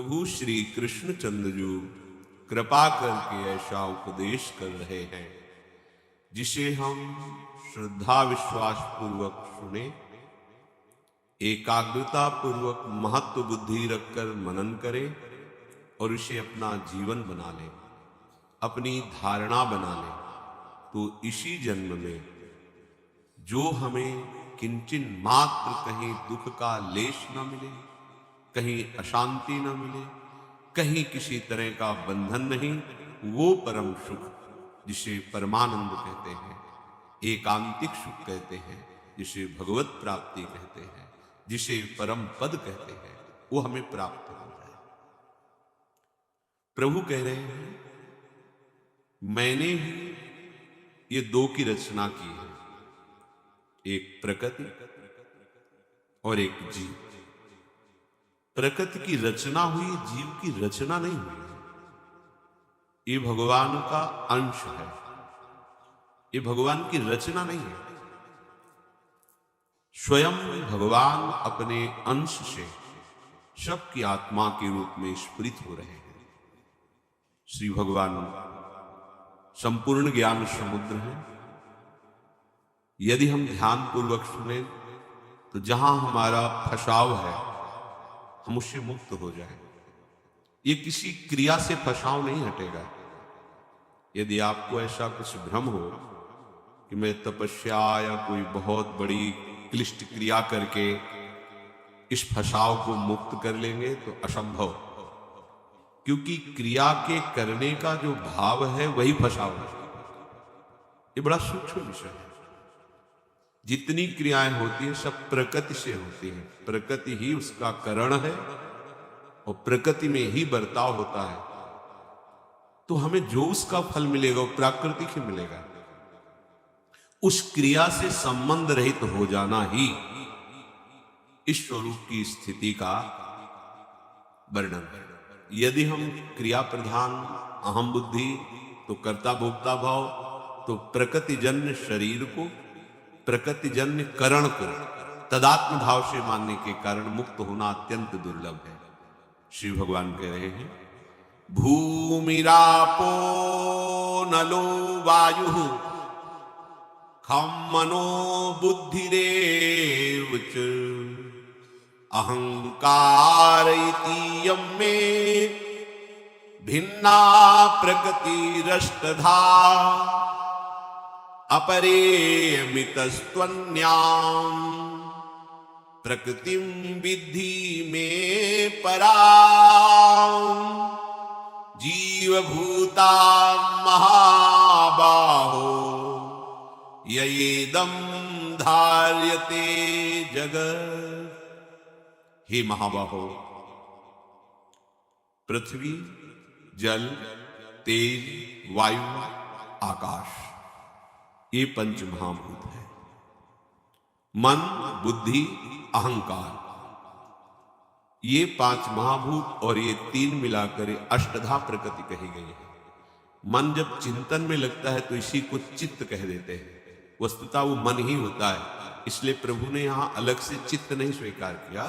प्रभु श्री कृष्णचंद्र जी कृपा करके ऐसा उपदेश कर रहे हैं जिसे हम श्रद्धा विश्वास पूर्वक सुने, एकाग्रता पूर्वक महत्व बुद्धि रखकर मनन करें और इसे अपना जीवन बना लें, अपनी धारणा बना लें। तो इसी जन्म में जो हमें किंचन मात्र कहीं दुख का लेश न मिले, कहीं अशांति न मिले, कहीं किसी तरह का बंधन नहीं, वो परम सुख जिसे परमानंद कहते हैं, एकांतिक सुख कहते हैं, जिसे भगवत प्राप्ति कहते हैं, जिसे परम पद कहते हैं, वो हमें प्राप्त हो जाए। प्रभु कह रहे हैं मैंने ही ये दो की रचना की है, एक प्रकृति और एक जीव। प्रकृति की रचना हुई, जीव की रचना नहीं हुई। ये भगवान का अंश है, ये भगवान की रचना नहीं है। स्वयं भगवान अपने अंश से सबकी आत्मा के रूप में स्फुरित हो रहे हैं। श्री भगवान संपूर्ण ज्ञान समुद्र है। यदि हम ध्यान पूर्वक सुने तो जहां हमारा फसाव है हम उससे मुक्त हो जाए। ये किसी क्रिया से फसाव नहीं हटेगा। यदि आपको ऐसा कुछ भ्रम हो कि मैं तपस्या या कोई बहुत बड़ी क्लिष्ट क्रिया करके इस फसाव को मुक्त कर लेंगे तो असंभव, क्योंकि क्रिया के करने का जो भाव है वही फसाव है। ये बड़ा सूक्ष्म विषय है। जितनी क्रियाएं होती हैं सब प्रकृति से होती हैं, प्रकृति ही उसका कारण है और प्रकृति में ही बर्ताव होता है। तो हमें जो उसका फल मिलेगा वो प्राकृतिक ही मिलेगा। उस क्रिया से संबंध रहित हो जाना ही इस स्वरूप की स्थिति का वर्णन है। यदि हम क्रिया प्रधान अहम बुद्धि तो कर्ता भोक्ता भाव, तो प्रकृतिजन्य शरीर को, प्रकृतिजन्य करण को तदात्म भाव से मानने के कारण मुक्त होना अत्यंत दुर्लभ है। श्री भगवान कह रहे हैं भूमिरापो नलो वायु खम मनो बुद्धिरेव च अहंकार इति यम्मे भिन्ना प्रकृतिरष्टधा अपरे मितस्त्वन्याम प्रकृतिम विद्धि में पराम जीवभूता महाबाहो ययेदं धार्यते जगत्। हे महाबाहो, पृथ्वी, जल, तेज, वायु, आकाश, ये पंच महाभूत है। मन, बुद्धि, अहंकार, ये पांच महाभूत और ये तीन मिलाकर अष्टधा प्रकृति कही गई है। मन जब चिंतन में लगता है तो इसी को चित्त कह देते हैं। वस्तुतः वो मन ही होता है, इसलिए प्रभु ने यहां अलग से चित्त नहीं स्वीकार किया।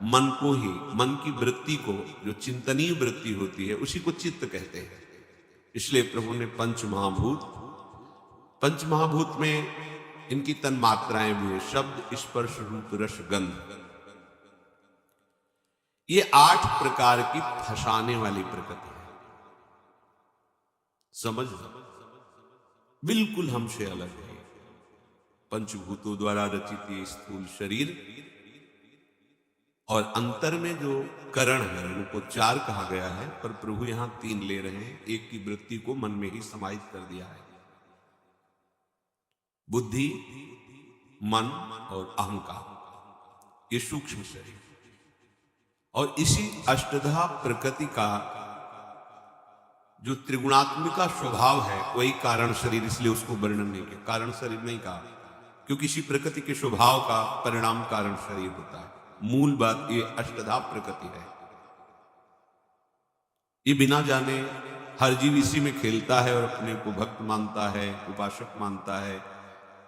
मन को ही, मन की वृत्ति को, जो चिंतनीय वृत्ति होती है उसी को चित्त कहते हैं। इसलिए प्रभु ने पंच महाभूत में इनकी तन्मात्राएं भी है, शब्द, स्पर्श, रूप, रस, गंध। ये 8 प्रकार की फंसाने वाली प्रकृति है। समझ बिल्कुल हमसे अलग है। पंचभूतों द्वारा रचित ये स्थूल शरीर और अंतर में जो करण है उनको 4 कहा गया है, पर प्रभु यहां 3 ले रहे हैं। एक की वृत्ति को मन में ही समाहित कर दिया है। बुद्धि, मन और अहंकार, ये सूक्ष्म शरीर। और इसी अष्टधा प्रकृति का जो त्रिगुणात्मिका स्वभाव है वही कारण शरीर, इसलिए उसको वर्णन नहीं किया, कारण शरीर नहीं कहा, क्योंकि इसी प्रकृति के स्वभाव का परिणाम कारण शरीर होता है। मूल बात ये अष्टधा प्रकृति है। ये बिना जाने हर जीव इसी में खेलता है और अपने को भक्त मानता है, उपासक मानता है,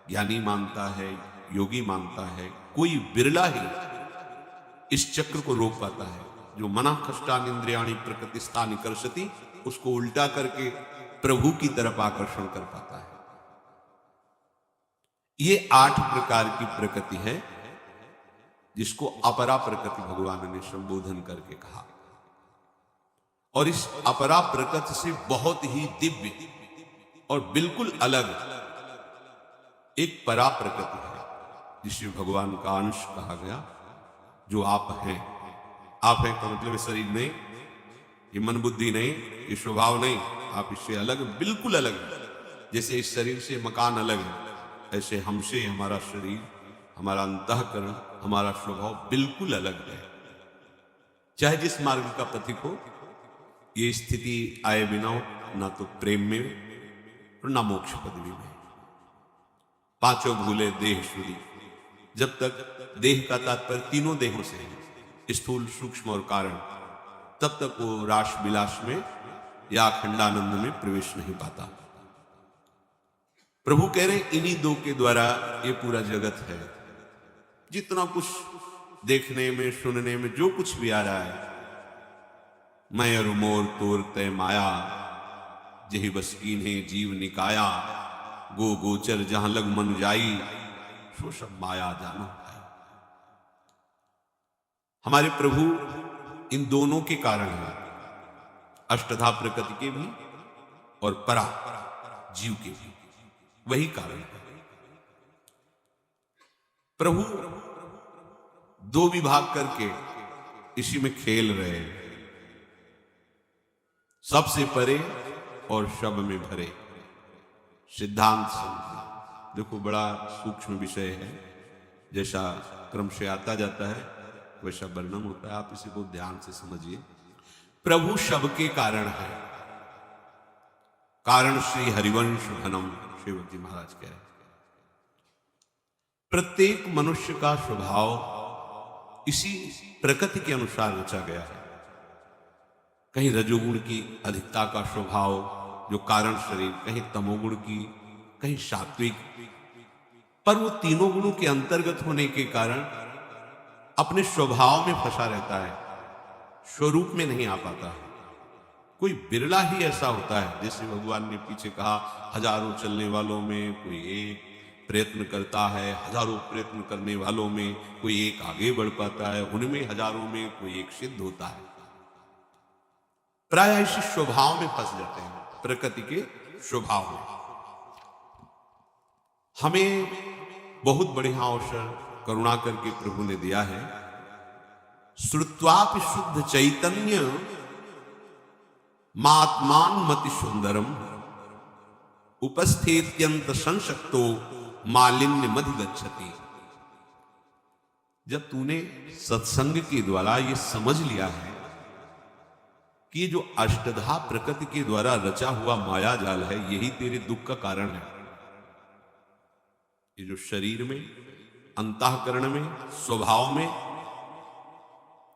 ज्ञानी मानता है, योगी मानता है। कोई बिरला ही इस चक्र को रोक पाता है। जो मना कष्टान इंद्रियाणी प्रकृतिस्था निकर्षति, उसको उल्टा करके प्रभु की तरफ आकर्षण कर पाता है। ये 8 प्रकार की प्रकृति है जिसको अपरा प्रकृति भगवान ने संबोधन करके कहा। और इस अपरा प्रकृति से बहुत ही दिव्य और बिल्कुल अलग एक परा प्रकृति है जिसे भगवान का अंश कहा गया, जो आप हैं। आप हैं का मतलब शरीर नहीं, ये मन बुद्धि नहीं, ये स्वभाव नहीं, आप इससे अलग, बिल्कुल अलग है। जैसे इस शरीर से मकान अलग है, ऐसे हमसे हमारा शरीर, हमारा अंतःकरण, हमारा स्वभाव बिल्कुल अलग है। चाहे जिस मार्ग का पथिक हो, ये स्थिति आए बिना ना तो प्रेम में और ना मोक्ष पदवी में। पांचों भूले देह शुरी, जब तक देह का तात्पर्य तीनों देहों से है, स्थूल, सूक्ष्म और कारण, तब तक वो रास विलास में या अखंडानंद में प्रवेश नहीं पाता। प्रभु कह रहे इन्हीं दो के द्वारा ये पूरा जगत है। जितना कुछ देखने में, सुनने में जो कुछ भी आ रहा है, मैं और मोर तोर तय माया, जही बस कीन्हे जीव निकाया, गो गोचर जहां लग मन जाई, सो सब माया जानो है। हमारे प्रभु इन दोनों के कारण है, अष्टधा प्रकृति के भी और परा जीव के भी, वही कारण है। प्रभु दो विभाग करके इसी में खेल रहे हैं, सबसे परे और शब में भरे। सिद्धांत समझिए, देखो बड़ा सूक्ष्म विषय है, जैसा क्रम से आता जाता है वैसा वर्णन होता है, आप इसी को ध्यान से समझिए। प्रभु शब के कारण है, कारण श्री हरिवंश घनम, शिवजी महाराज कह रहे हैं। प्रत्येक मनुष्य का स्वभाव इसी प्रकृति के अनुसार रचा गया है। कहीं रजोगुण की अधिकता का स्वभाव जो कारण शरीर, कहीं तमोगुण की, कहीं सात्विक, पर वो तीनों गुणों के अंतर्गत होने के कारण अपने स्वभाव में फंसा रहता है, स्वरूप में नहीं आ पाता है। कोई बिरला ही ऐसा होता है, जैसे भगवान ने पीछे कहा, हजारों चलने वालों में कोई एक प्रयत्न करता है, हजारों प्रयत्न करने वालों में कोई एक आगे बढ़ पाता है, उनमें हजारों में कोई एक सिद्ध होता है। प्राय इसी स्वभाव में फंस जाते हैं, प्रकृति के स्वभाव में। हमें बहुत बढ़िया अवसर करुणा करके प्रभु ने दिया है। श्रुत्वापि शुद्ध चैतन्य मात्मान मति सुंदरम, उपस्थित्यंत संशक्तो मालिन्य मधिगच्छति। जब तूने सत्संग के द्वारा ये समझ लिया है कि ये जो अष्टधा प्रकृति के द्वारा रचा हुआ माया जाल है, यही तेरे दुख का कारण है। ये जो शरीर में, अंतःकरण में, स्वभाव में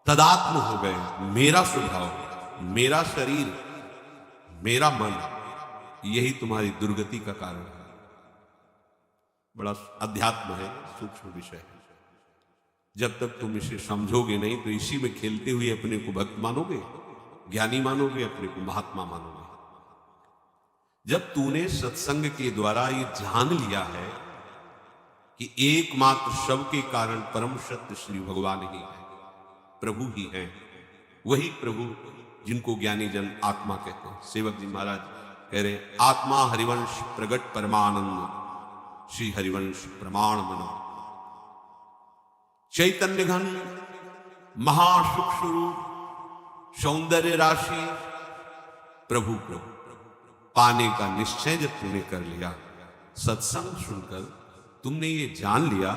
तदात्म हो गए, मेरा स्वभाव, मेरा शरीर, मेरा मन, यही तुम्हारी दुर्गति का कारण है। बड़ा अध्यात्म है, सूक्ष्म विषय है। जब तक तुम इसे समझोगे नहीं तो इसी में खेलते हुए अपने को भक्त मानोगे, ज्ञानी मानोगे, अपने को महात्मा मानोगे। जब तूने सत्संग के द्वारा ये जान लिया है कि एकमात्र शव के कारण परम सत्य श्री भगवान ही है, प्रभु ही है, वही प्रभु जिनको ज्ञानी जन आत्मा कहते हैं। सेवक जी महाराज कह रहे, आत्मा हरिवंश प्रगट परमानंद, श्री हरिवंश प्रमाण मनो। चैतन्य घन महासुख स्वरूप सौंदर्य राशि प्रभु प्रभु पाने का निश्चय जब तूने कर लिया, सत्संग सुनकर तुमने ये जान लिया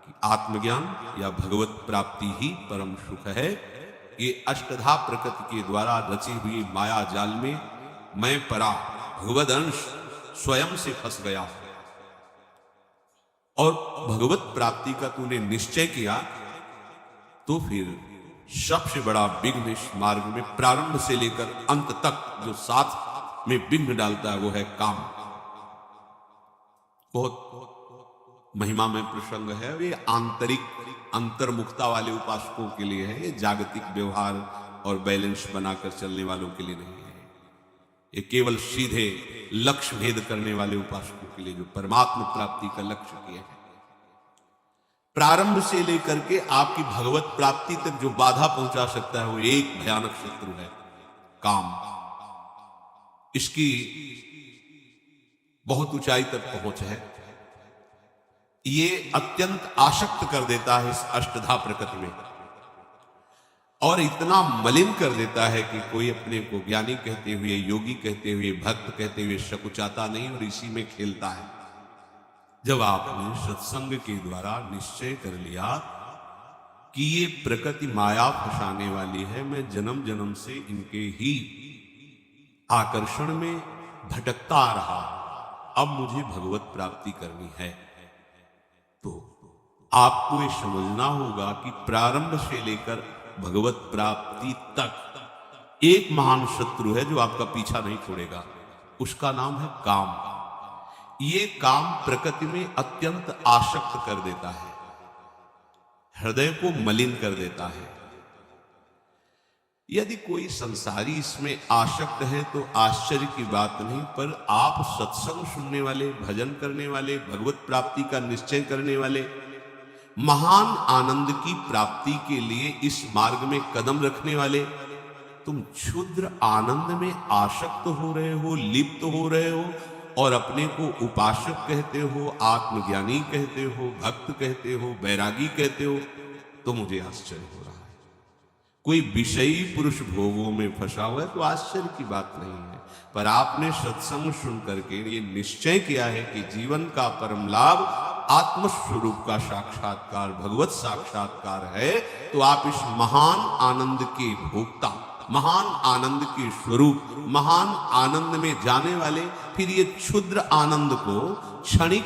कि आत्मज्ञान या भगवत प्राप्ति ही परम सुख है। ये अष्टधा प्रकृति के द्वारा रची हुई माया जाल में मैं परा भगवद अंश स्वयं से फंस गया और भगवत प्राप्ति का तूने निश्चय किया, तो फिर सबसे बड़ा विघ्न इस मार्ग में प्रारंभ से लेकर अंत तक जो साथ में विघ्न डालता है वो है काम। बहुत महिमा में प्रसंग है, वे आंतरिक अंतर्मुखता वाले उपासकों के लिए है, ये जागतिक व्यवहार और बैलेंस बनाकर चलने वालों के लिए नहीं है। ये केवल सीधे लक्ष्य भेद करने वाले उपासकों के लिए, जो परमात्मा प्राप्ति का लक्ष्य किए हैं। प्रारंभ से लेकर के आपकी भगवत प्राप्ति तक जो बाधा पहुंचा सकता है वो एक भयानक शत्रु है, काम। इसकी बहुत ऊंचाई तक पहुंच है। ये अत्यंत आसक्त कर देता है इस अष्टधा प्रकृति में, और इतना मलिन कर देता है कि कोई अपने को ज्ञानी कहते हुए, योगी कहते हुए, भक्त कहते हुए सकुचाता नहीं और इसी में खेलता है। जब आपने सत्संग के द्वारा निश्चय कर लिया कि ये प्रकृति माया फंसाने वाली है, मैं जन्म जन्म से इनके ही आकर्षण में भटकता आ रहा, अब मुझे भगवत प्राप्ति करनी है, तो आपको ये समझना होगा कि प्रारंभ से लेकर भगवत प्राप्ति तक एक महान शत्रु है जो आपका पीछा नहीं छोड़ेगा। उसका नाम है काम। ये काम प्रकृति में अत्यंत आसक्त कर देता है, हृदय को मलिन कर देता है। यदि कोई संसारी इसमें आसक्त है तो आश्चर्य की बात नहीं, पर आप सत्संग सुनने वाले, भजन करने वाले, भगवत प्राप्ति का निश्चय करने वाले, महान आनंद की प्राप्ति के लिए इस मार्ग में कदम रखने वाले, तुम क्षुद्र आनंद में आसक्त हो रहे हो, लिप्त हो रहे हो और अपने को उपासक कहते हो, आत्मज्ञानी कहते हो, भक्त कहते हो, बैरागी कहते हो, तो मुझे आश्चर्य हो रहा है। कोई विषयी पुरुष भोगों में फंसा हुआ है तो आश्चर्य की बात नहीं है, पर आपने सत्संग सुन करके ये निश्चय किया है कि जीवन का परम लाभ आत्मस्वरूप का साक्षात्कार, भगवत साक्षात्कार है, तो आप इस महान आनंद के भोक्ता, महान आनंद के स्वरूप, महान आनंद में जाने वाले, फिर ये क्षुद्र आनंद को, क्षणिक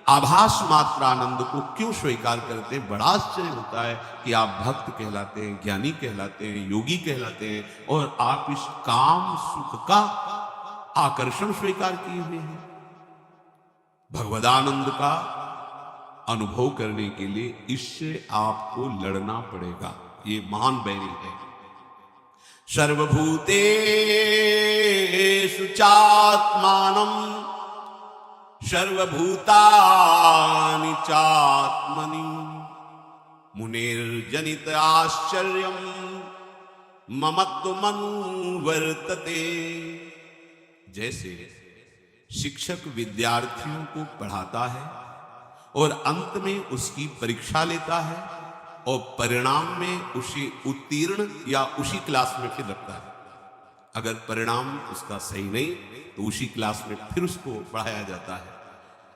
आभास मात्र आनंद को क्यों स्वीकार करते हैं? बड़ा आश्चर्य होता है कि आप भक्त कहलाते हैं, ज्ञानी कहलाते हैं, योगी कहलाते हैं, और आप इस काम सुख का आकर्षण स्वीकार किए हुए हैं। भगवदानंद का अनुभव करने के लिए इससे आपको लड़ना पड़ेगा। ये महान बैरी है। सर्वभूतेषु चात्मानं सर्वभूतानि चात्मनि मुनिर्जनित आश्चर्यं ममत्वमनुवर्तते। जैसे शिक्षक विद्यार्थियों को पढ़ाता है और अंत में उसकी परीक्षा लेता है और परिणाम में उसे उत्तीर्ण या उसी क्लास में फिर रखता है। अगर परिणाम उसका सही नहीं तो उसी क्लास में फिर उसको पढ़ाया जाता है।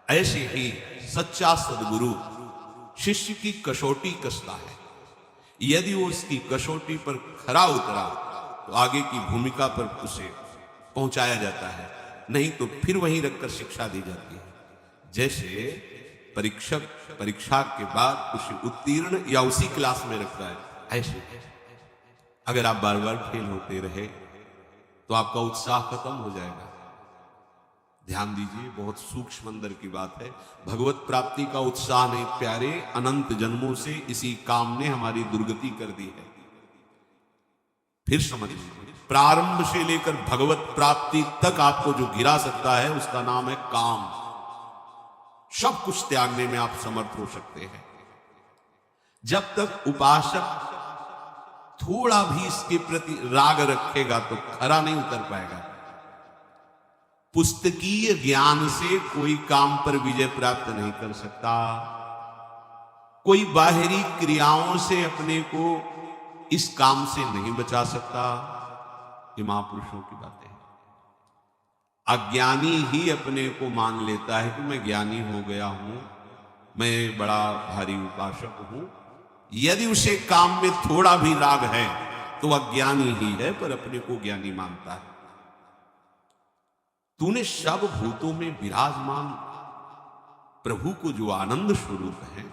ऐसे ही सच्चा सद्गुरु शिष्य की कसौटी कसता है। यदि वो उसकी कसौटी पर खरा उतरा तो आगे की भूमिका पर उसे पहुंचाया जाता है, नहीं तो फिर वहीं रखकर शिक्षा दी जाती है। जैसे परीक्षक परीक्षा के बाद उसे उत्तीर्ण या उसी क्लास में रखता है, ऐसे अगर आप बार बार फेल होते रहे तो आपका उत्साह खत्म हो जाएगा। ध्यान दीजिए, बहुत सूक्ष्म अंदर की बात है। भगवत प्राप्ति का उत्साह नहीं प्यारे, अनंत जन्मों से इसी काम ने हमारी दुर्गति कर दी है। फिर समझ लीजिए, प्रारंभ से लेकर भगवत प्राप्ति तक आपको जो गिरा सकता है उसका नाम है काम। सब कुछ त्यागने में आप समर्थ हो सकते हैं। जब तक उपासक थोड़ा भी इसके प्रति राग रखेगा तो खरा नहीं उतर पाएगा। पुस्तकीय ज्ञान से कोई काम पर विजय प्राप्त नहीं कर सकता। कोई बाहरी क्रियाओं से अपने को इस काम से नहीं बचा सकता। ये महापुरुषों की बातें हैं। अज्ञानी ही अपने को मान लेता है कि मैं ज्ञानी हो गया हूं, मैं बड़ा भारी उपासक हूं। यदि उसे काम में थोड़ा भी राग है तो अज्ञानी ही है, पर अपने को ज्ञानी मानता है। तूने सब भूतों में विराजमान प्रभु को जो आनंद स्वरूप है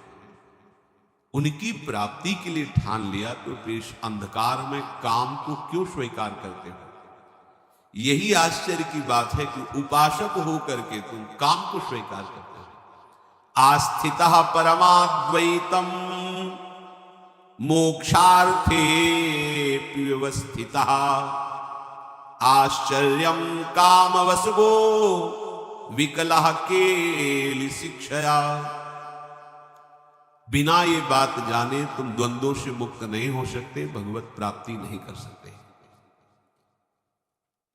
उनकी प्राप्ति के लिए ठान लिया, तो इस अंधकार में काम को क्यों स्वीकार करते हो? यही आश्चर्य की बात है कि उपासक होकर के तुम काम को स्वीकार करते हो। आस्थितः परमाद्वैतम मोक्षार्थे व्यवस्थिता आश्चर्यम कामवसगो विकलः केलि शिक्षया। बिना ये बात जाने तुम द्वंद्वों से मुक्त नहीं हो सकते, भगवत प्राप्ति नहीं कर सकते।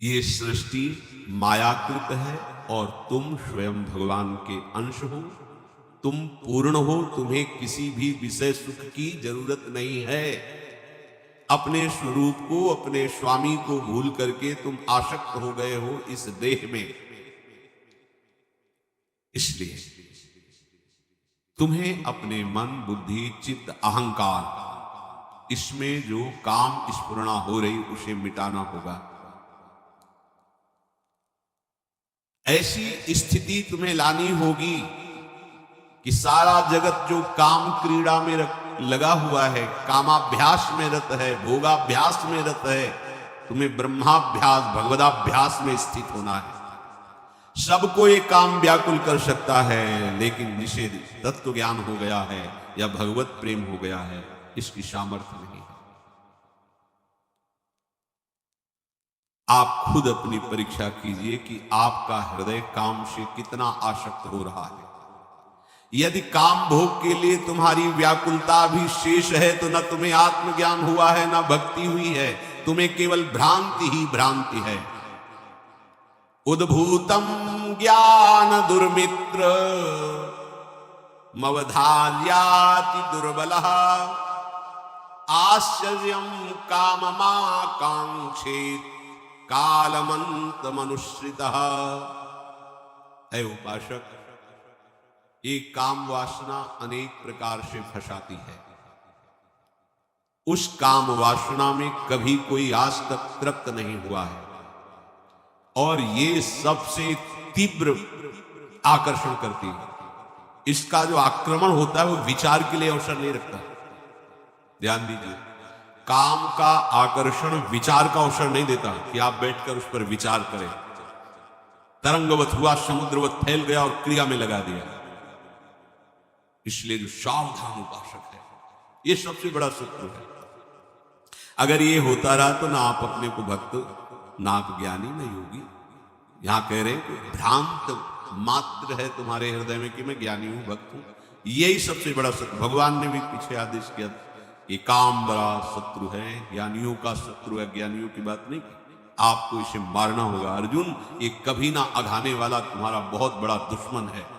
ये सृष्टि मायाकृत है और तुम स्वयं भगवान के अंश हो, तुम पूर्ण हो, तुम्हें किसी भी विषय सुख की जरूरत नहीं है। अपने स्वरूप को, अपने स्वामी को भूल करके तुम आसक्त हो गए हो इस देह में। इसलिए तुम्हें अपने मन, बुद्धि, चित्त, अहंकार, इसमें जो काम स्फुरणा हो रही उसे मिटाना होगा। ऐसी स्थिति तुम्हें लानी होगी कि सारा जगत जो काम क्रीड़ा में लगा हुआ है, कामाभ्यास में रत है, भोगाभ्यास में रत है, तुम्हें ब्रह्माभ्यास, भगवदाभ्यास में स्थित होना है। सबको ये काम व्याकुल कर सकता है, लेकिन जिसे तत्व ज्ञान हो गया है या भगवत प्रेम हो गया है, इसकी सामर्थ्य नहीं है। आप खुद अपनी परीक्षा कीजिए कि आपका हृदय काम से कितना आसक्त हो रहा है। यदि काम भोग के लिए तुम्हारी व्याकुलता भी शेष है तो न तुम्हें आत्मज्ञान हुआ है, न भक्ति हुई है, तुम्हें केवल भ्रांति ही भ्रांति है। उद्भूतम ज्ञान दुर्मित्र मवधार्याति दुर्बलः आश्चर्यम काममाकांक्षेत कालमंत मनुष्यतः। ऐ उपासक, ये काम वासना अनेक प्रकार से फंसाती है। उस काम वासना में कभी कोई आज तक तृप्त नहीं हुआ है और ये सबसे तीव्र आकर्षण करती है। इसका जो आक्रमण होता है वो विचार के लिए अवसर नहीं रखता। ध्यान दीजिए, काम का आकर्षण विचार का अवसर नहीं देता कि आप बैठकर उस पर विचार करें। तरंगवत हुआ, समुद्रवत फैल गया और क्रिया में लगा दिया। इसलिए जो सावधान उपासक है, ये सबसे बड़ा शत्रु है। अगर ये होता रहा तो ना आप अपने को भक्त, ना आप ज्ञानी, ना योगी। यहां कह रहे हैं भ्रांत मात्र है तुम्हारे हृदय में कि मैं ज्ञानी हूं, भक्त हूं। यही सबसे बड़ा शत्रु। भगवान ने भी पीछे आदेश किया, ये काम बड़ा शत्रु है, ज्ञानियों का शत्रु है, ज्ञानियों की बात नहीं। आपको इसे मारना होगा। अर्जुन, ये कभी ना अघाने वाला तुम्हारा बहुत बड़ा दुश्मन है।